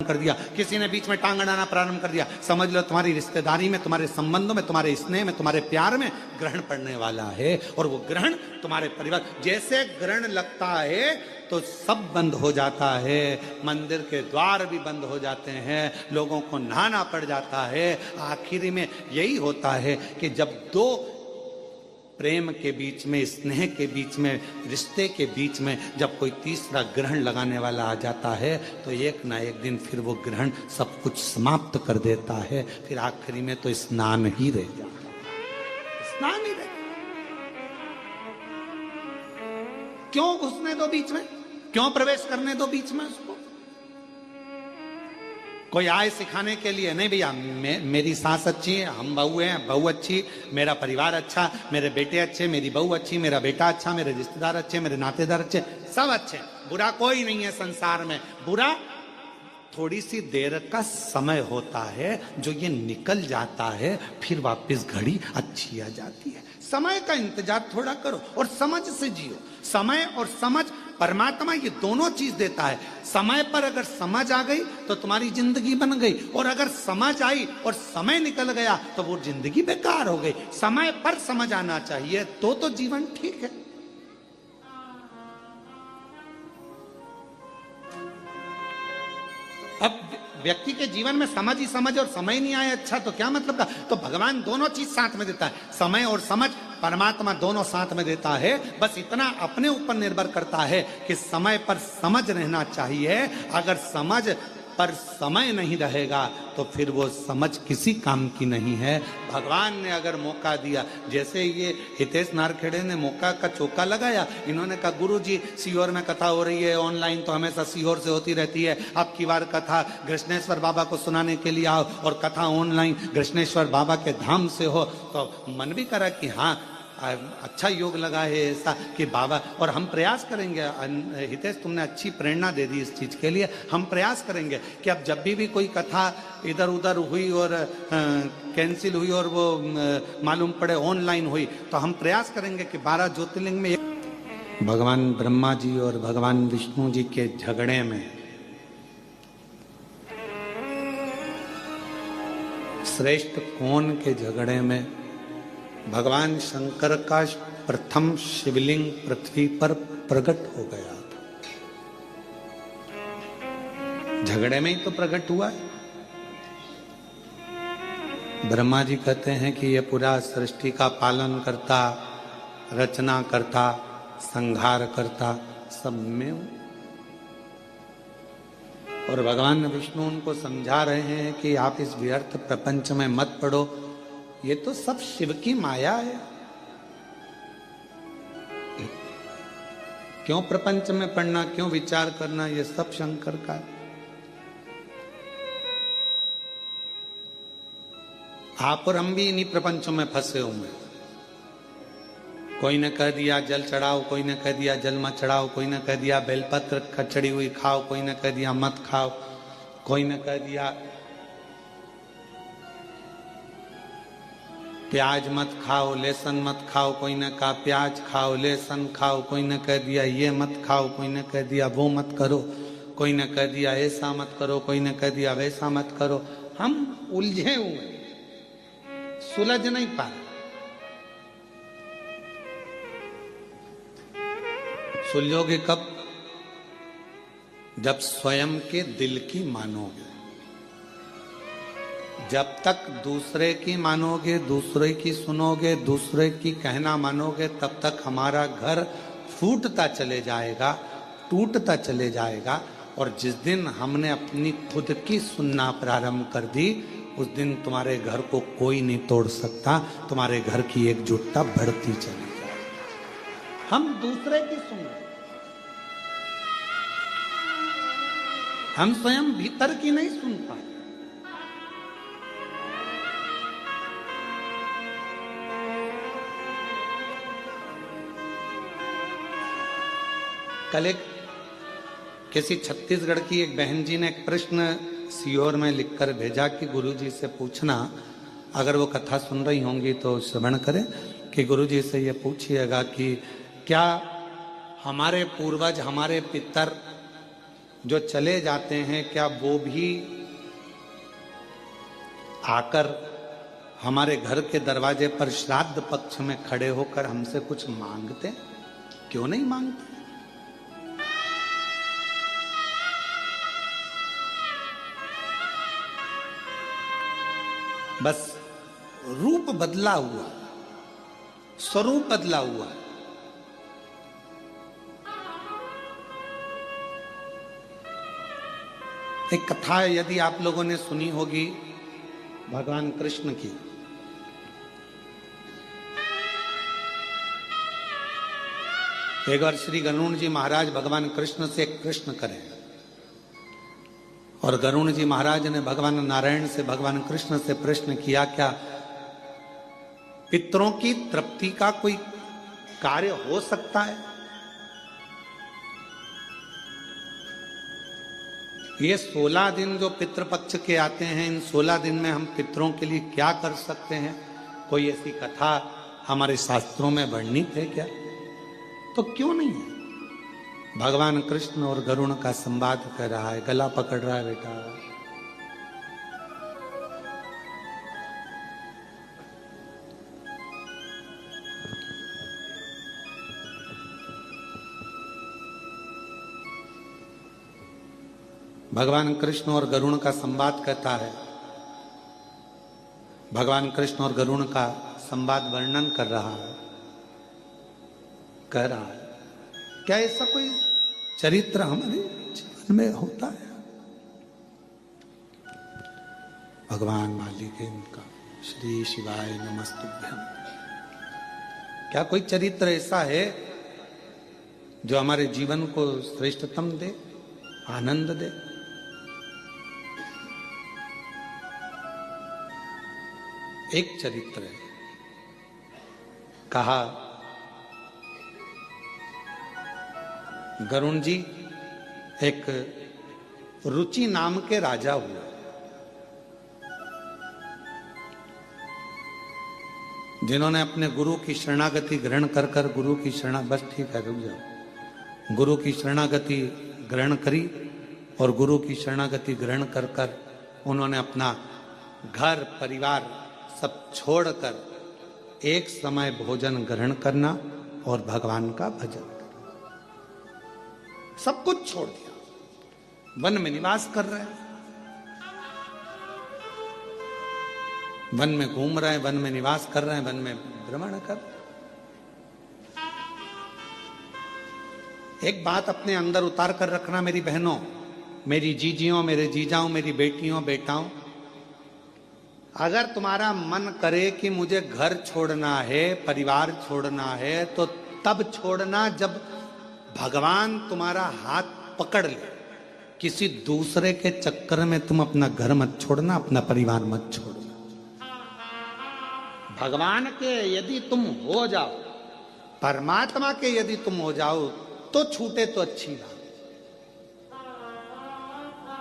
कर दिया, किसी ने बीच में टांग अड़ाना प्रारंभ कर दिया, समझ लो तुम्हारी रिश्तेदारी में, तुम्हारे संबंधों में, तुम्हारे स्नेह में, तुम्हारे प्यार में ग्रहण पड़ने वाला है। और वो ग्रहण तुम्हारे परिवार, जैसे ग्रहण लगता है तो सब बंद हो जाता है, मंदिर के द्वार भी बंद हो जाते हैं, लोगों को नहाना पड़ जाता है। आखिरी में यही होता है कि जब दो प्रेम के बीच में, स्नेह के बीच में, रिश्ते के बीच में जब कोई तीसरा ग्रहण लगाने वाला आ जाता है तो एक ना एक दिन फिर वो ग्रहण सब कुछ समाप्त कर देता है। फिर आखिरी में तो स्नान ही रह जाता है, स्नान ही रह। क्यों घुसने दो बीच में, क्यों प्रवेश करने दो बीच में उसको? कोई आए सिखाने के लिए नहीं, भैया मेरी सास अच्छी है, हम बहू हैं, बहू अच्छी, मेरा परिवार अच्छा, मेरे बेटे अच्छे, मेरी बहू अच्छी, मेरा बेटा अच्छा, मेरे रिश्तेदार अच्छे, मेरे नातेदार अच्छे, सब अच्छे, बुरा कोई नहीं है संसार में। बुरा थोड़ी सी देर का समय होता है जो ये निकल जाता है, फिर वापस घड़ी अच्छी आ जाती है। समय का इंतजार थोड़ा करो और समझ से जियो। समय और समझ, परमात्मा ये दोनों चीज देता है। समय पर अगर समझ आ गई तो तुम्हारी जिंदगी बन गई, और अगर समझ आई और समय निकल गया तो वो जिंदगी बेकार हो गई। समय पर समझ आना चाहिए तो जीवन ठीक है। अब व्यक्ति के जीवन में समझ ही समझ और समय नहीं आए, अच्छा तो क्या मतलब का? तो भगवान दोनों चीज साथ में देता है, समय और समझ, परमात्मा दोनों साथ में देता है। बस इतना अपने ऊपर निर्भर करता है कि समय पर समझ रहना चाहिए। अगर समझ पर समय नहीं रहेगा तो फिर वो समझ किसी काम की नहीं है। भगवान ने अगर मौका दिया, जैसे ये हितेश नारखेड़े ने मौका का चौका लगाया, इन्होंने कहा गुरुजी सीहोर में कथा हो रही है ऑनलाइन, तो हमेशा सीहोर से होती रहती है, अब की बार कथा कृष्णेश्वर बाबा को सुनाने के लिए आओ और कथा ऑनलाइन कृष्णेश्वर बाबा के धाम से हो। तो मन भी करा कि हाँ अच्छा योग लगा है ऐसा कि बाबा, और हम प्रयास करेंगे। हितेश तुमने अच्छी प्रेरणा दे दी इस चीज के लिए। हम प्रयास करेंगे कि अब जब भी कोई कथा इधर उधर हुई और कैंसिल हुई और वो मालूम पड़े ऑनलाइन हुई, तो हम प्रयास करेंगे कि 12 ज्योतिर्लिंग में भगवान ब्रह्मा जी और भगवान विष्णु जी के झगड़े में श्रेष्ठ कौन के झगड़े में भगवान शंकर का प्रथम शिवलिंग पृथ्वी पर प्रकट हो गया था। झगड़े में ही तो प्रकट हुआ है। ब्रह्मा जी कहते हैं कि ये पूरा सृष्टि का पालन करता, रचना करता, संहार करता, सब में। और भगवान विष्णु उनको समझा रहे हैं कि आप इस व्यर्थ प्रपंच में मत पड़ो, ये तो सब शिव की माया है। क्यों प्रपंच में पढ़ना, क्यों विचार करना, ये सब शंकर का है। आप और हम भी इन्हीं प्रपंचों में फंसे हुए। कोई ने कह दिया जल चढ़ाओ, कोई ने कह दिया जल मत चढ़ाओ, कोई ने कह दिया बेलपत्र खचड़ी हुई खाओ, कोई ने कह दिया मत खाओ, कोई ने कह दिया प्याज मत खाओ, लहसुन मत खाओ, कोई ने कहा प्याज खाओ, लहसुन खाओ, कोई ने कह दिया ये मत खाओ, कोई ने कह दिया वो मत करो, कोई ने कह दिया ऐसा मत करो, कोई ने कह दिया वैसा मत करो। हम उलझे हुए, सुलझ नहीं पा रहे। सुलझोगे कब? जब स्वयं के दिल की मानोगे। जब तक दूसरे की मानोगे, दूसरे की सुनोगे, दूसरे की कहना मानोगे, तब तक हमारा घर फूटता चले जाएगा, टूटता चले जाएगा। और जिस दिन हमने अपनी खुद की सुनना प्रारंभ कर दी, उस दिन तुम्हारे घर को कोई नहीं तोड़ सकता। तुम्हारे घर की एकजुटता बढ़ती चली जाएगी। हम दूसरे की सुन रहे, हम स्वयं भीतर की नहीं सुन पाए। कल एक किसी छत्तीसगढ़ की एक बहन जी ने एक प्रश्न सीहोर में लिखकर भेजा कि गुरुजी से पूछना, अगर वो कथा सुन रही होंगी तो श्रवण करें, कि गुरुजी से ये पूछिएगा कि क्या हमारे पूर्वज, हमारे पितर जो चले जाते हैं क्या वो भी आकर हमारे घर के दरवाजे पर श्राद्ध पक्ष में खड़े होकर हमसे कुछ मांगते? क्यों नहीं मांगते? बस रूप बदला हुआ, स्वरूप बदला हुआ। एक कथा यदि आप लोगों ने सुनी होगी भगवान कृष्ण की। एक बार श्री गरुण जी महाराज भगवान कृष्ण से कृष्ण करें और गरुण जी महाराज ने भगवान नारायण से भगवान कृष्ण से प्रश्न किया, क्या पितरों की तृप्ति का कोई कार्य हो सकता है? ये 16 दिन जो पितृपक्ष के आते हैं, इन 16 दिन में हम पितरों के लिए क्या कर सकते हैं? कोई ऐसी कथा हमारे शास्त्रों में वर्णित है क्या? तो क्यों नहीं है? भगवान कृष्ण और गरुण का संवाद कर रहा है, गला पकड़ रहा है बेटा। भगवान कृष्ण और गरुण का संवाद कहता है, भगवान कृष्ण और गरुण का संवाद वर्णन कर रहा है, कह रहा है, क्या ऐसा कोई चरित्र हमारे जीवन में होता है? भगवान मालिक इनका श्री शिवाय नमस्तुभ्यम। क्या कोई चरित्र ऐसा है जो हमारे जीवन को श्रेष्ठतम दे, आनंद दे? एक चरित्र है, कहा गरुण जी एक रुचि नाम के राजा हुए। जिन्होंने अपने गुरु की शरणागति ग्रहण कर कर गुरु की बस ठीक है, रुक जाओ। गुरु की शरणागति ग्रहण करी और गुरु की शरणागति ग्रहण कर कर उन्होंने अपना घर परिवार सब छोड़कर एक समय भोजन ग्रहण करना और भगवान का भजन करना, सब कुछ छोड़ दिया। वन में निवास कर रहे हैं, वन में घूम रहे हैं, वन में निवास कर रहे हैं, वन में भ्रमण कर। एक बात अपने अंदर उतार कर रखना मेरी बहनों, मेरी जीजियों, मेरे जीजाओं, मेरी बेटियों बेटाओं, अगर तुम्हारा मन करे कि मुझे घर छोड़ना है, परिवार छोड़ना है, तो तब छोड़ना जब भगवान तुम्हारा हाथ पकड़ ले। किसी दूसरे के चक्कर में तुम अपना घर मत छोड़ना, अपना परिवार मत छोड़ना। भगवान के यदि तुम हो जाओ, परमात्मा के यदि तुम हो जाओ तो छूटे तो अच्छी बात,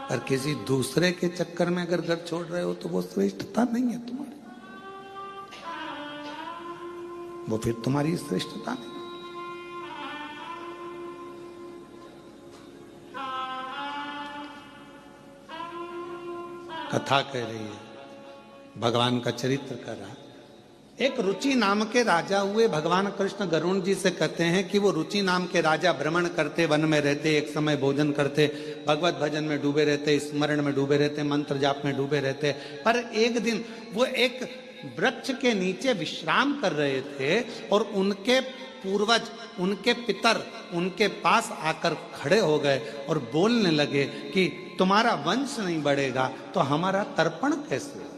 पर किसी दूसरे के चक्कर में अगर घर छोड़ रहे हो तो वो श्रेष्ठता नहीं है तुम्हारी, वो फिर तुम्हारी श्रेष्ठता नहीं। कथा कह रही है, भगवान का चरित्र कर रहा है। एक रुचि नाम के राजा हुए। भगवान कृष्ण गरुण जी से कहते हैं कि वो रुचि नाम के राजा भ्रमण करते, वन में रहते, एक समय भोजन करते, भगवत भजन में डूबे रहते, स्मरण में डूबे रहते, मंत्र जाप में डूबे रहते। पर एक दिन वो एक वृक्ष के नीचे विश्राम कर रहे थे और उनके पूर्वज, उनके पितर उनके पास आकर खड़े हो गए और बोलने लगे कि तुम्हारा वंश नहीं बढ़ेगा तो हमारा तर्पण कैसे?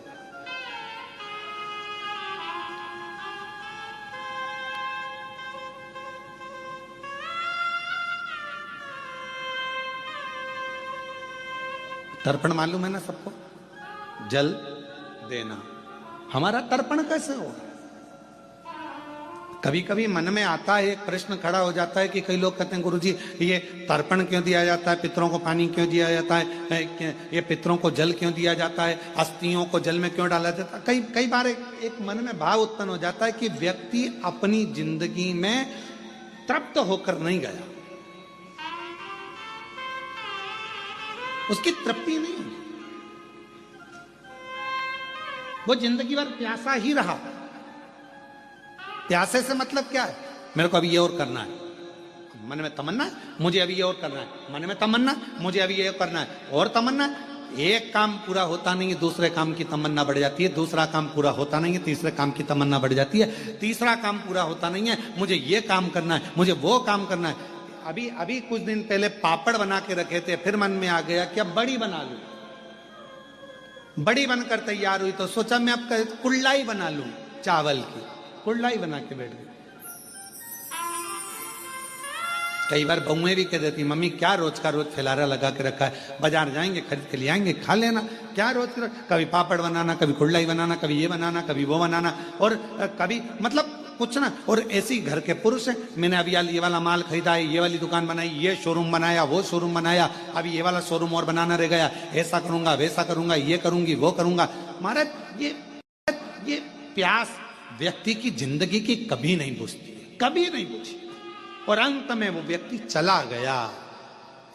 तर्पण मालूम है ना सबको, जल देना। हमारा तर्पण कैसे होगा? कभी कभी मन में आता है, एक प्रश्न खड़ा हो जाता है कि कई लोग कहते हैं गुरुजी ये तर्पण क्यों दिया जाता है, पितरों को पानी क्यों दिया जाता है, ये पितरों को जल क्यों दिया जाता है, अस्थियों को जल में क्यों डाला जाता है। कई बार एक मन में भाव उत्पन्न हो जाता है कि व्यक्ति अपनी जिंदगी में तृप्त होकर नहीं गया। उसकी तृप्ति नहीं, वो जिंदगी भर प्यासा ही रहा। प्यासे से मतलब क्या है? मेरे को अभी ये और करना है, मन में तमन्ना है, मुझे अभी ये और करना है, मन में तमन्ना, मुझे अभी ये करना है, और तमन्ना। एक काम पूरा होता नहीं है, दूसरे काम की तमन्ना बढ़ जाती है, दूसरा काम पूरा होता नहीं है, तीसरे काम की तमन्ना बढ़ जाती है, तीसरा काम पूरा होता नहीं है, मुझे ये काम करना है, मुझे वो काम करना है। अभी अभी कुछ दिन पहले पापड़ बना के रखे थे, फिर मन में आ गया कि अब बड़ी बना लूं। बड़ी बनकर तैयार हुई तो सोचा मैं अब कुल्लाई बना लूं, चावल की कुल्लाई बना के बैठ गई। कई बार बहुएं भी कह देती, मम्मी क्या रोज का रोज फैलारा लगा के रखा है, बाजार जाएंगे खरीद के ले आएंगे, खा लेना, क्या रोज का कभी पापड़ बनाना, कभी कुल्लाई बनाना, कभी ये बनाना, कभी वो बनाना, और कभी मतलब कुछ ना। और ऐसी घर के पुरुष हैं, मैंने अभी ये वाला माल खरीदा है, ये वाली दुकान बनाई, ये शोरूम बनाया, वो शोरूम बनाया, अभी ये वाला शोरूम और बनाना रह गया, ऐसा करूंगा वैसा करूंगा, ये करूंगी वो करूंगा। महाराज ये प्यास व्यक्ति की जिंदगी की कभी नहीं बुझती, कभी नहीं बुझी, और अंत में वो व्यक्ति चला गया।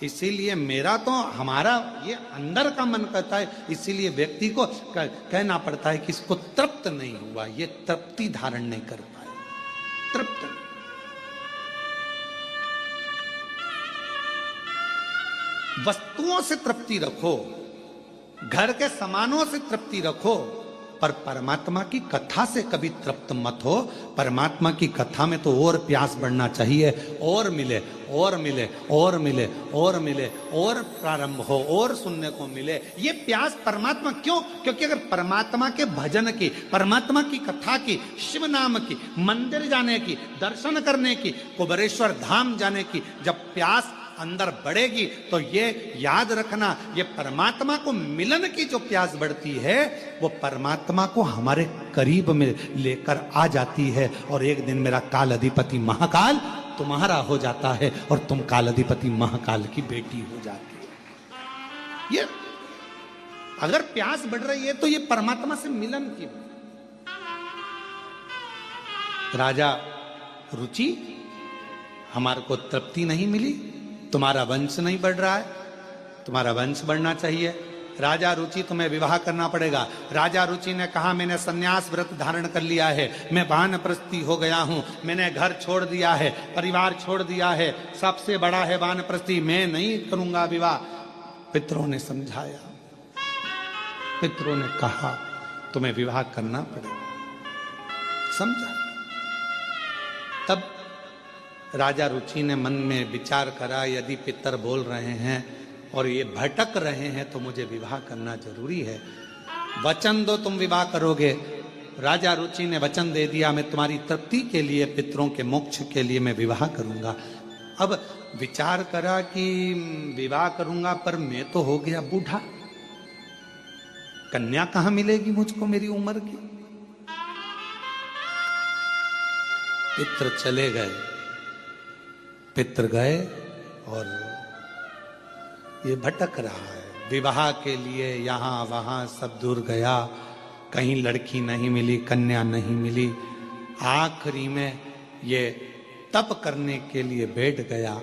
इसीलिए मेरा तो हमारा ये अंदर का मन करता है, इसीलिए व्यक्ति को कहना पड़ता है कि इसको तृप्त नहीं हुआ, ये तृप्ति धारण नहीं कर पाए, तृप्त। वस्तुओं से तृप्ति रखो, घर के सामानों से तृप्ति रखो, पर परमात्मा की कथा से कभी तृप्त मत हो। परमात्मा की कथा में तो और प्यास बढ़ना चाहिए, और मिले और मिले और मिले और मिले, और प्रारंभ हो और सुनने को मिले। ये प्यास परमात्मा क्यों? क्योंकि अगर परमात्मा के भजन की, परमात्मा की कथा की, शिव नाम की, मंदिर जाने की, दर्शन करने की, कुबेरेश्वर धाम जाने की जब प्यास अंदर बढ़ेगी, तो ये याद रखना, ये परमात्मा को मिलन की जो प्यास बढ़ती है, वो परमात्मा को हमारे करीब में लेकर आ जाती है। और एक दिन मेरा काल अधिपति महाकाल तुम्हारा हो जाता है, और तुम काल अधिपति महाकाल की बेटी हो जाती है। ये अगर प्यास बढ़ रही है तो ये परमात्मा से मिलन की। राजा रुचि, हमारे को तृप्ति नहीं मिली, तुम्हारा वंश नहीं बढ़ रहा है, तुम्हारा वंश बढ़ना चाहिए। राजा रुचि, तुम्हें विवाह करना पड़ेगा। राजा रुचि ने कहा मैंने संन्यास व्रत धारण कर लिया है, मैं वानप्रस्थी हो गया हूं, मैंने घर छोड़ दिया है, परिवार छोड़ दिया है, सबसे बड़ा है वानप्रस्थी, मैं नहीं करूंगा विवाह। पितरों ने समझाया, पितरों ने कहा तुम्हें विवाह करना पड़ेगा, समझा। तब राजा रुचि ने मन में विचार करा, यदि पितर बोल रहे हैं और ये भटक रहे हैं तो मुझे विवाह करना जरूरी है। वचन दो तुम विवाह करोगे। राजा रुचि ने वचन दे दिया, मैं तुम्हारी तृप्ति के लिए, पितरों के मोक्ष के लिए मैं विवाह करूंगा। अब विचार करा कि विवाह करूंगा, पर मैं तो हो गया बूढ़ा, कन्या कहां मिलेगी मुझको मेरी उम्र की। पितर चले गए, पितर गए, और ये भटक रहा है विवाह के लिए, यहां वहां सब दूर गया, कहीं लड़की नहीं मिली, कन्या नहीं मिली। आखिरी में ये तप करने के लिए बैठ गया।